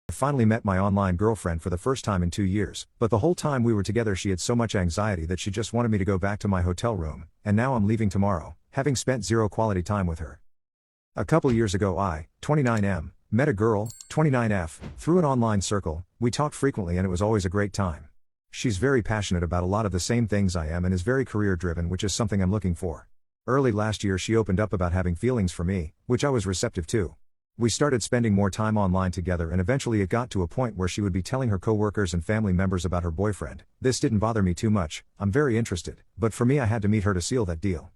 I finally met my online girlfriend for the first time in 2 years, but the whole time we were together she had so much anxiety that she just wanted me to go back to my hotel room, and now I'm leaving tomorrow, having spent zero quality time with her. A couple years ago I, 29M, met a girl, 29F, through an online circle. We talked frequently and it was always a great time. She's very passionate about a lot of the same things I am and is very career driven, which is something I'm looking for. Early last year she opened up about having feelings for me, which I was receptive to. We started spending more time online together and eventually it got to a point where she would be telling her coworkers and family members about her boyfriend. This didn't bother me too much, I'm very interested, but for me I had to meet her to seal that deal.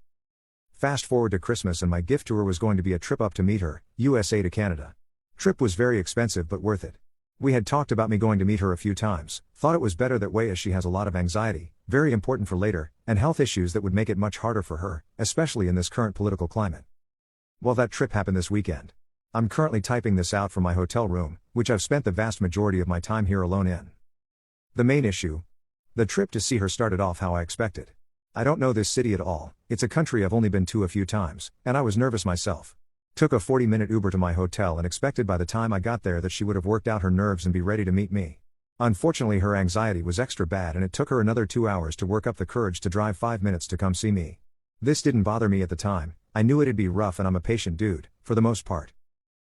Fast forward to Christmas and my gift to her was going to be a trip up to meet her, USA to Canada. Trip was very expensive but worth it. We had talked about me going to meet her a few times, thought it was better that way as she has a lot of anxiety, very important for later, and health issues that would make it much harder for her, especially in this current political climate. Well, that trip happened this weekend. I'm currently typing this out from my hotel room, which I've spent the vast majority of my time here alone in. The main issue? The trip to see her started off how I expected. I don't know this city at all, it's a country I've only been to a few times, and I was nervous myself. Took a 40-minute Uber to my hotel and expected by the time I got there that she would have worked out her nerves and be ready to meet me. Unfortunately her anxiety was extra bad and it took her another 2 hours to work up the courage to drive 5 minutes to come see me. This didn't bother me at the time, I knew it'd be rough and I'm a patient dude, for the most part.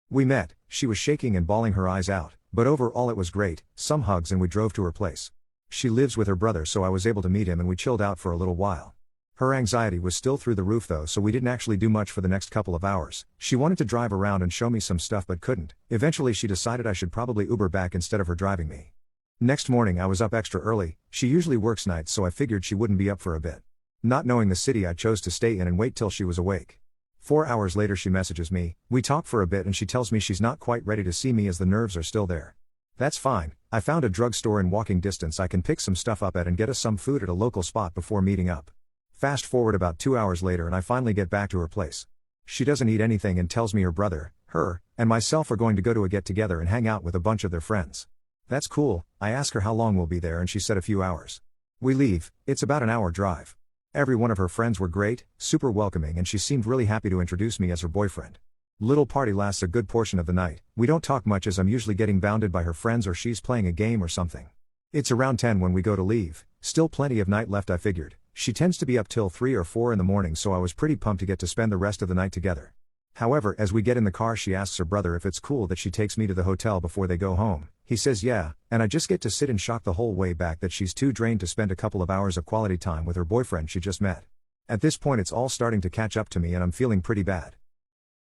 We met, she was shaking and bawling her eyes out, but overall it was great, some hugs and we drove to her place. She lives with her brother so I was able to meet him and we chilled out for a little while. Her anxiety was still through the roof though so we didn't actually do much for the next couple of hours. She wanted to drive around and show me some stuff but couldn't. Eventually she decided I should probably Uber back instead of her driving me. Next morning I was up extra early, she usually works nights so I figured she wouldn't be up for a bit. Not knowing the city I chose to stay in and wait till she was awake. 4 hours later she messages me, we talk for a bit and she tells me she's not quite ready to see me as the nerves are still there. That's fine, I found a drugstore in walking distance I can pick some stuff up at and get us some food at a local spot before meeting up. Fast forward about 2 hours later and I finally get back to her place. She doesn't eat anything and tells me her brother, her, and myself are going to go to a get-together and hang out with a bunch of their friends. That's cool, I ask her how long we'll be there and she said a few hours. We leave, it's about an hour drive. Every one of her friends were great, super welcoming and she seemed really happy to introduce me as her boyfriend. Little party lasts a good portion of the night, we don't talk much as I'm usually getting bounded by her friends or she's playing a game or something. It's around 10 when we go to leave, still plenty of night left I figured. She tends to be up till 3 or 4 in the morning so I was pretty pumped to get to spend the rest of the night together. However, as we get in the car she asks her brother if it's cool that she takes me to the hotel before they go home. He says yeah, and I just get to sit in shock the whole way back that she's too drained to spend a couple of hours of quality time with her boyfriend she just met. At this point it's all starting to catch up to me and I'm feeling pretty bad.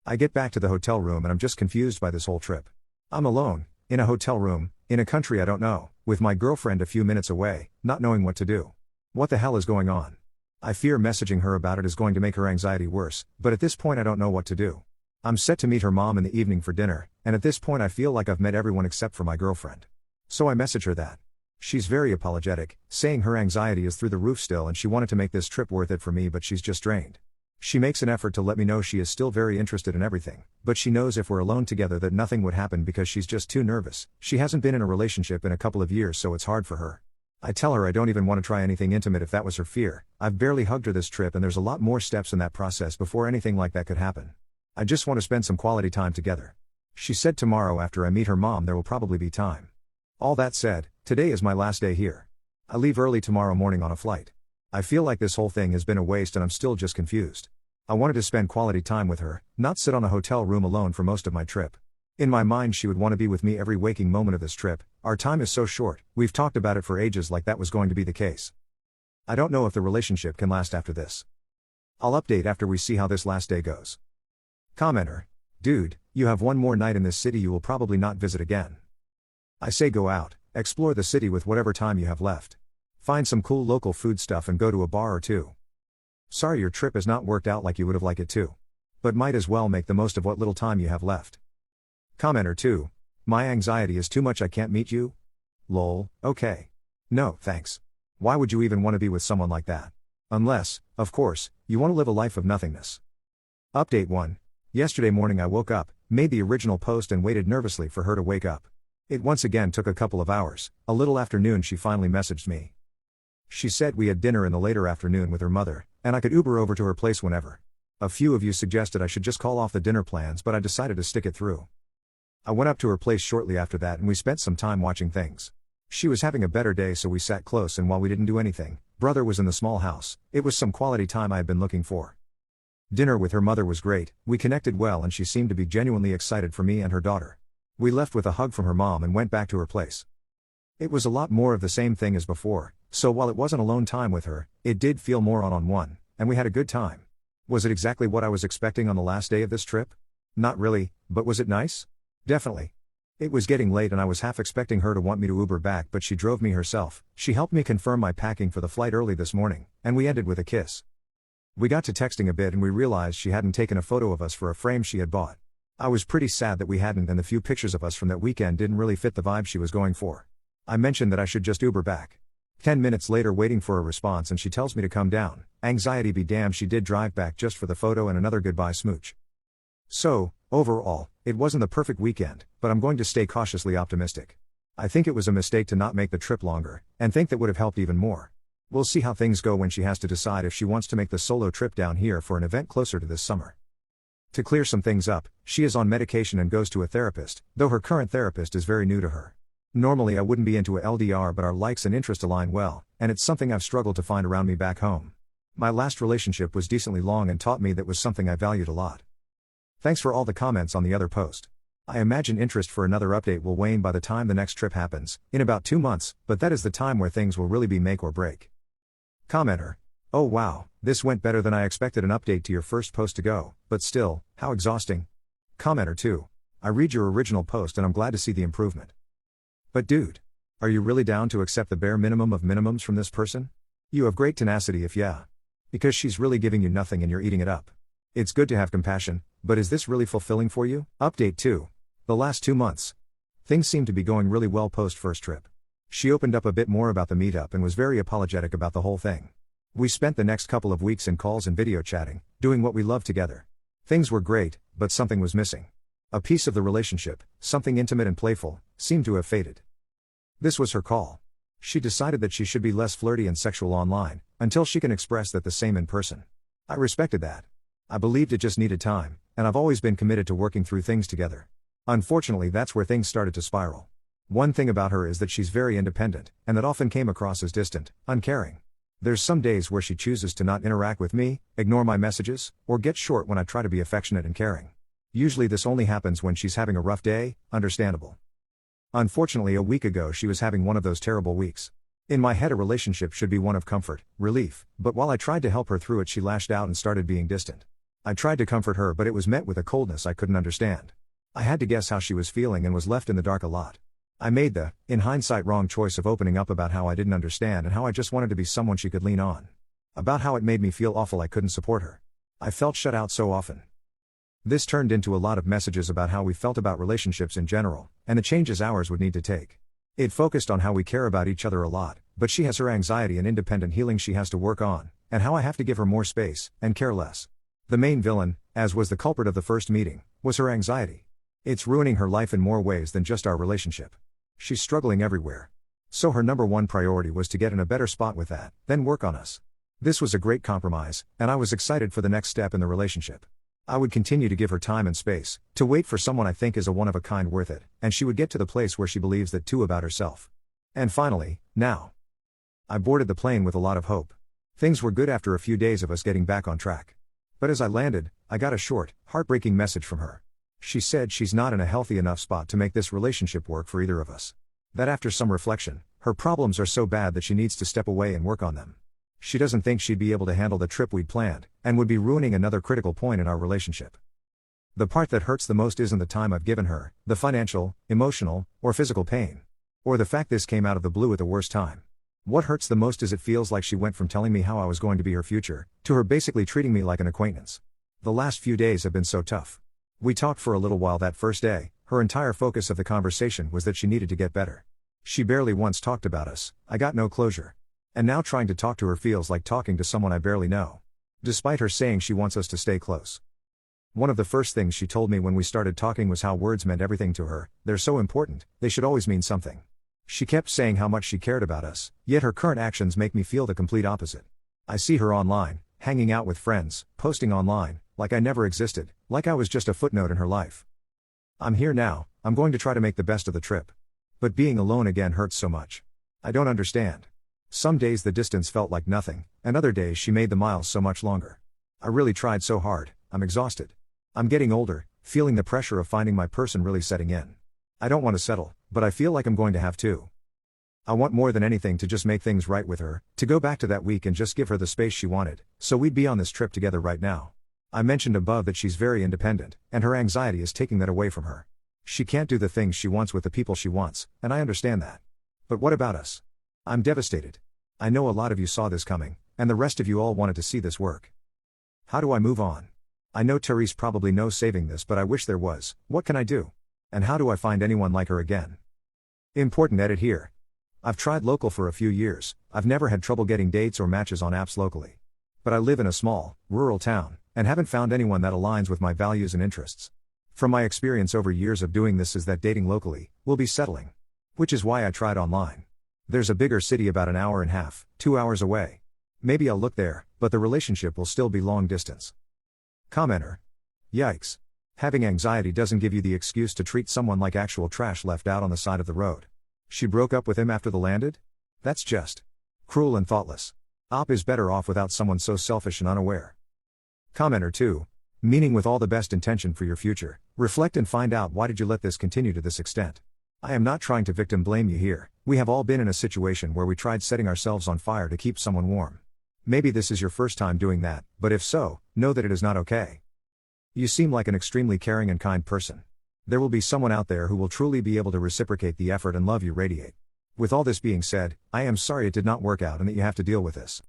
I get back to the hotel room and I'm just confused by this whole trip. I'm alone, in a hotel room, in a country I don't know, with my girlfriend a few minutes away, not knowing what to do. What the hell is going on? I fear messaging her about it is going to make her anxiety worse, but at this point I don't know what to do. I'm set to meet her mom in the evening for dinner, and at this point I feel like I've met everyone except for my girlfriend. So I message her that. She's very apologetic, saying her anxiety is through the roof still and she wanted to make this trip worth it for me but she's just drained. She makes an effort to let me know she is still very interested in everything, but she knows if we're alone together that nothing would happen because she's just too nervous. She hasn't been in a relationship in a couple of years so it's hard for her. I tell her I don't even want to try anything intimate if that was her fear. I've barely hugged her this trip and there's a lot more steps in that process before anything like that could happen. I just want to spend some quality time together. She said tomorrow after I meet her mom there will probably be time. All that said, today is my last day here. I leave early tomorrow morning on a flight. I feel like this whole thing has been a waste and I'm still just confused. I wanted to spend quality time with her, not sit on a hotel room alone for most of my trip. In my mind she would want to be with me every waking moment of this trip. Our time is so short, we've talked about it for ages like that was going to be the case. I don't know if the relationship can last after this. I'll update after we see how this last day goes. Commenter. Dude, you have one more night in this city you will probably not visit again. I say go out, explore the city with whatever time you have left. Find some cool local food stuff and go to a bar or two. Sorry your trip has not worked out like you would have liked it to. But might as well make the most of what little time you have left. Commenter 2. My anxiety is too much I can't meet you? Lol, okay. No, thanks. Why would you even want to be with someone like that? Unless, of course, you want to live a life of nothingness. Update 1. Yesterday morning I woke up, made the original post and waited nervously for her to wake up. It once again took a couple of hours. A little after noon she finally messaged me. She said we had dinner in the later afternoon with her mother, and I could Uber over to her place whenever. A few of you suggested I should just call off the dinner plans but I decided to stick it through. I went up to her place shortly after that and we spent some time watching things. She was having a better day, so we sat close, and while we didn't do anything, brother was in the small house. It was some quality time I had been looking for. Dinner with her mother was great, we connected well and she seemed to be genuinely excited for me and her daughter. We left with a hug from her mom and went back to her place. It was a lot more of the same thing as before, so while it wasn't alone time with her, it did feel more one-on-one, and we had a good time. Was it exactly what I was expecting on the last day of this trip? Not really, but was it nice? Definitely. It was getting late and I was half expecting her to want me to Uber back, but she drove me herself. She helped me confirm my packing for the flight early this morning, and we ended with a kiss. We got to texting a bit and we realized she hadn't taken a photo of us for a frame she had bought. I was pretty sad that we hadn't, and the few pictures of us from that weekend didn't really fit the vibe she was going for. I mentioned that I should just Uber back. 10 minutes later, waiting for a response, and she tells me to come down. Anxiety be damned, she did drive back just for the photo and another goodbye smooch. So, overall, it wasn't the perfect weekend, but I'm going to stay cautiously optimistic. I think it was a mistake to not make the trip longer, and think that would have helped even more. We'll see how things go when she has to decide if she wants to make the solo trip down here for an event closer to this summer. To clear some things up, she is on medication and goes to a therapist, though her current therapist is very new to her. Normally I wouldn't be into a LDR, but our likes and interests align well, and it's something I've struggled to find around me back home. My last relationship was decently long and taught me that was something I valued a lot. Thanks for all the comments on the other post. I imagine interest for another update will wane by the time the next trip happens, in about 2 months, but that is the time where things will really be make or break. Commenter. Oh wow, this went better than I expected. An update to your first post to go, but still, how exhausting. Commenter 2. I read your original post and I'm glad to see the improvement. But dude, are you really down to accept the bare minimum of minimums from this person? You have great tenacity if yeah. Because she's really giving you nothing and you're eating it up. It's good to have compassion, but is this really fulfilling for you? Update 2. The last 2 months. Things seem to be going really well post first trip. She opened up a bit more about the meetup and was very apologetic about the whole thing. We spent the next couple of weeks in calls and video chatting, doing what we love together. Things were great, but something was missing. A piece of the relationship, something intimate and playful, seemed to have faded. This was her call. She decided that she should be less flirty and sexual online, until she can express that the same in person. I respected that. I believed it just needed time, and I've always been committed to working through things together. Unfortunately, that's where things started to spiral. One thing about her is that she's very independent, and that often came across as distant, uncaring. There's some days where she chooses to not interact with me, ignore my messages, or get short when I try to be affectionate and caring. Usually this only happens when she's having a rough day, understandable. Unfortunately, a week ago she was having one of those terrible weeks. In my head, a relationship should be one of comfort, relief, but while I tried to help her through it, she lashed out and started being distant. I tried to comfort her, but it was met with a coldness I couldn't understand. I had to guess how she was feeling and was left in the dark a lot. I made the, in hindsight, wrong choice of opening up about how I didn't understand and how I just wanted to be someone she could lean on. About how it made me feel awful I couldn't support her. I felt shut out so often. This turned into a lot of messages about how we felt about relationships in general, and the changes ours would need to take. It focused on how we care about each other a lot, but she has her anxiety and independent healing she has to work on, and how I have to give her more space, and care less. The main villain, as was the culprit of the first meeting, was her anxiety. It's ruining her life in more ways than just our relationship. She's struggling everywhere. So her number one priority was to get in a better spot with that, then work on us. This was a great compromise, and I was excited for the next step in the relationship. I would continue to give her time and space, to wait for someone I think is a one-of-a-kind worth it, and she would get to the place where she believes that too about herself. And finally, now. I boarded the plane with a lot of hope. Things were good after a few days of us getting back on track. But as I landed, I got a short, heartbreaking message from her. She said she's not in a healthy enough spot to make this relationship work for either of us. That after some reflection, her problems are so bad that she needs to step away and work on them. She doesn't think she'd be able to handle the trip we'd planned, and would be ruining another critical point in our relationship. The part that hurts the most isn't the time I've given her, the financial, emotional, or physical pain. Or the fact this came out of the blue at the worst time. What hurts the most is it feels like she went from telling me how I was going to be her future, to her basically treating me like an acquaintance. The last few days have been so tough. We talked for a little while that first day. Her entire focus of the conversation was that she needed to get better. She barely once talked about us. I got no closure. And now trying to talk to her feels like talking to someone I barely know. Despite her saying she wants us to stay close. One of the first things she told me when we started talking was how words meant everything to her. They're so important, they should always mean something. She kept saying how much she cared about us, yet her current actions make me feel the complete opposite. I see her online, hanging out with friends, posting online, like I never existed, like I was just a footnote in her life. I'm here now, I'm going to try to make the best of the trip. But being alone again hurts so much. I don't understand. Some days the distance felt like nothing, and other days she made the miles so much longer. I really tried so hard, I'm exhausted. I'm getting older, feeling the pressure of finding my person really setting in. I don't want to settle, but I feel like I'm going to have to. I want more than anything to just make things right with her, to go back to that week and just give her the space she wanted, so we'd be on this trip together right now. I mentioned above that she's very independent, and her anxiety is taking that away from her. She can't do the things she wants with the people she wants, and I understand that. But what about us? I'm devastated. I know a lot of you saw this coming, and the rest of you all wanted to see this work. How do I move on? I know Therese probably knows saving this, but I wish there was. What can I do? And how do I find anyone like her again? Important edit here. I've tried local for a few years, I've never had trouble getting dates or matches on apps locally. But I live in a small, rural town, and haven't found anyone that aligns with my values and interests. From my experience over years of doing this is that dating locally will be settling. Which is why I tried online. There's a bigger city about an hour and a half, 2 hours away. Maybe I'll look there, but the relationship will still be long distance. Commenter. Yikes. Having anxiety doesn't give you the excuse to treat someone like actual trash left out on the side of the road. She broke up with him after the landed? That's just cruel and thoughtless. Op is better off without someone so selfish and unaware. Commenter 2. Meaning with all the best intention for your future, reflect and find out why did you let this continue to this extent. I am not trying to victim blame you here, we have all been in a situation where we tried setting ourselves on fire to keep someone warm. Maybe this is your first time doing that, but if so, know that it is not okay. You seem like an extremely caring and kind person. There will be someone out there who will truly be able to reciprocate the effort and love you radiate. With all this being said, I am sorry it did not work out and that you have to deal with this.